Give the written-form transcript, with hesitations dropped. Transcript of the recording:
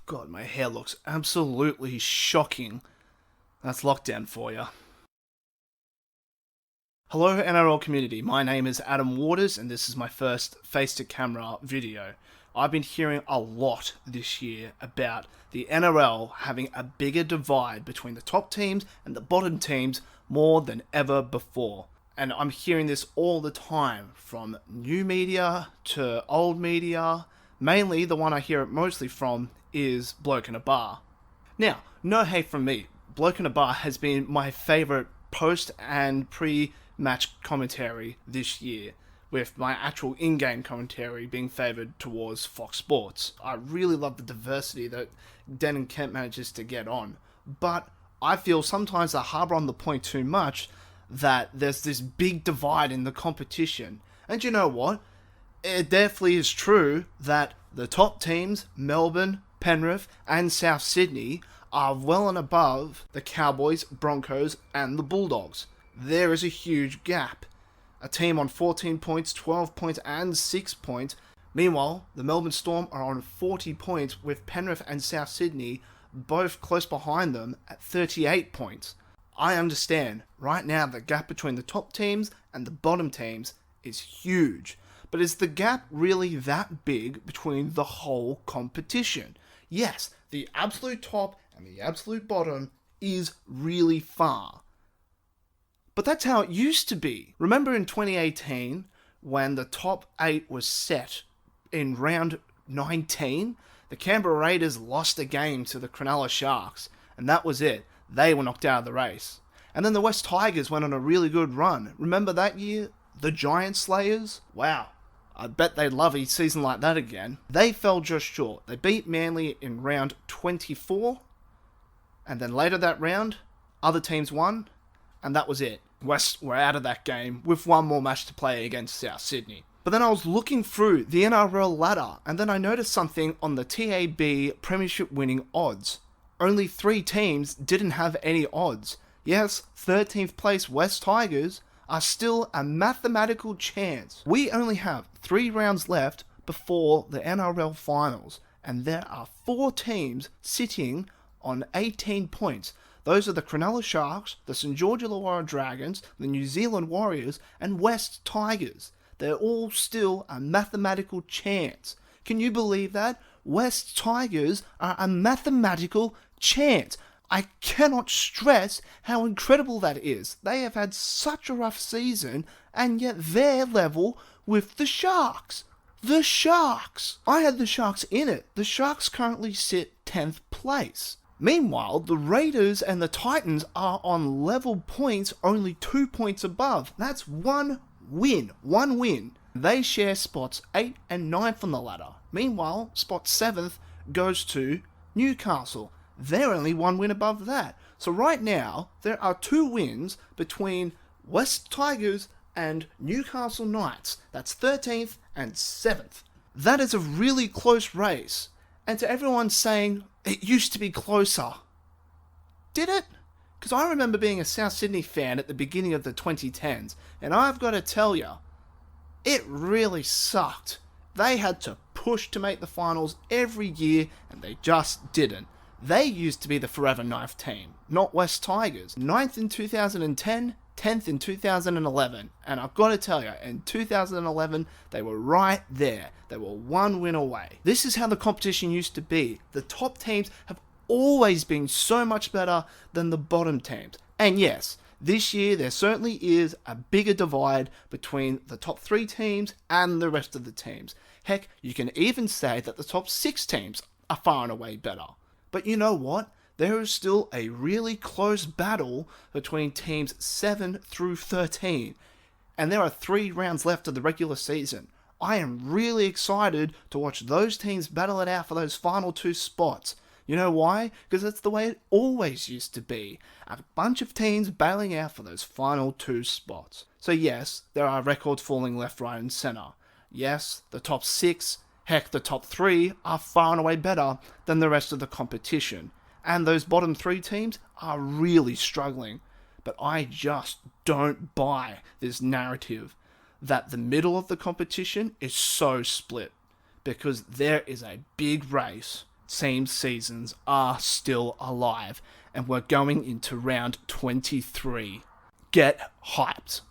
God, my hair looks absolutely shocking. That's lockdown for you. Hello NRL community, my name is Adam Waters and this is my first face-to-camera video. I've been hearing a lot this year about the NRL having a bigger divide between the top teams and the bottom teams more than ever before. And I'm hearing this all the time, from new media to old media. Mainly, the one I hear it mostly from is Bloke in a Bar. Now, no hate from me. Bloke in a Bar has been my favourite post and pre-match commentary this year, with my actual in-game commentary being favoured towards Fox Sports. I really love the diversity that Den and Kent manages to get on, but I feel sometimes they harbour on the point too much that there's this big divide in the competition. And you know what? It definitely is true that the top teams, Melbourne, Penrith and South Sydney, are well and above the Cowboys, Broncos and the Bulldogs. There is a huge gap. A team on 14 points, 12 points and 6 points. Meanwhile, the Melbourne Storm are on 40 points with Penrith and South Sydney both close behind them at 38 points. I understand, right now the gap between the top teams and the bottom teams is huge. But is the gap really that big between the whole competition? Yes, the absolute top and the absolute bottom is really far. But that's how it used to be. Remember in 2018 when the top 8 was set in round 19? The Canberra Raiders lost a game to the Cronulla Sharks, and that was it. They were knocked out of the race. And then the West Tigers went on a really good run. Remember that year? The Giant Slayers? Wow. I bet they'd love a season like that again. They fell just short. They beat Manly in round 24. And then later that round, other teams won. And that was it. West were out of that game with one more match to play against South Sydney. But then I was looking through the NRL ladder. And then I noticed something on the TAB Premiership winning odds. Only 3 teams didn't have any odds. Yes, 13th place West Tigers are still a mathematical chance. We only have 3 rounds left before the NRL finals, and there are 4 teams sitting on 18 points. Those are the Cronulla Sharks, the St George Illawarra Dragons, the New Zealand Warriors, and West Tigers. They're all still a mathematical chance. Can you believe that? West Tigers are a mathematical chance. I cannot stress how incredible that is. They have had such a rough season, and yet they're level with the Sharks. The Sharks! I had the Sharks in it. The Sharks currently sit 10th place. Meanwhile, the Raiders and the Titans are on level points, only 2 points above. That's one win. One win. They share spots 8 and 9th on the ladder. Meanwhile, spot 7th goes to Newcastle. They're only 1 win above that. So right now, there are 2 wins between West Tigers and Newcastle Knights. That's 13th and 7th. That is a really close race. And to everyone saying, it used to be closer. Did it? Because I remember being a South Sydney fan at the beginning of the 2010s, and I've got to tell you, it really sucked. They had to push to make the finals every year, and they just didn't. They used to be the forever 9th team, not West Tigers. 9th in 2010, 10th in 2011. And I've got to tell you, in 2011, they were right there. They were 1 win away. This is how the competition used to be. The top teams have always been so much better than the bottom teams. And yes, this year there certainly is a bigger divide between the top 3 teams and the rest of the teams. Heck, you can even say that the top 6 teams are far and away better. But you know what? There is still a really close battle between teams 7 through 13. And there are 3 rounds left of the regular season. I am really excited to watch those teams battle it out for those final 2 spots. You know why? Because that's the way it always used to be. A bunch of teams battling out for those final 2 spots. So yes, there are records falling left, right and centre. Yes, the top 6, heck, the top 3 are far and away better than the rest of the competition. And those bottom 3 teams are really struggling. But I just don't buy this narrative that the middle of the competition is so split. Because there is a big race team seasons are still alive, and we're going into round 23. Get hyped.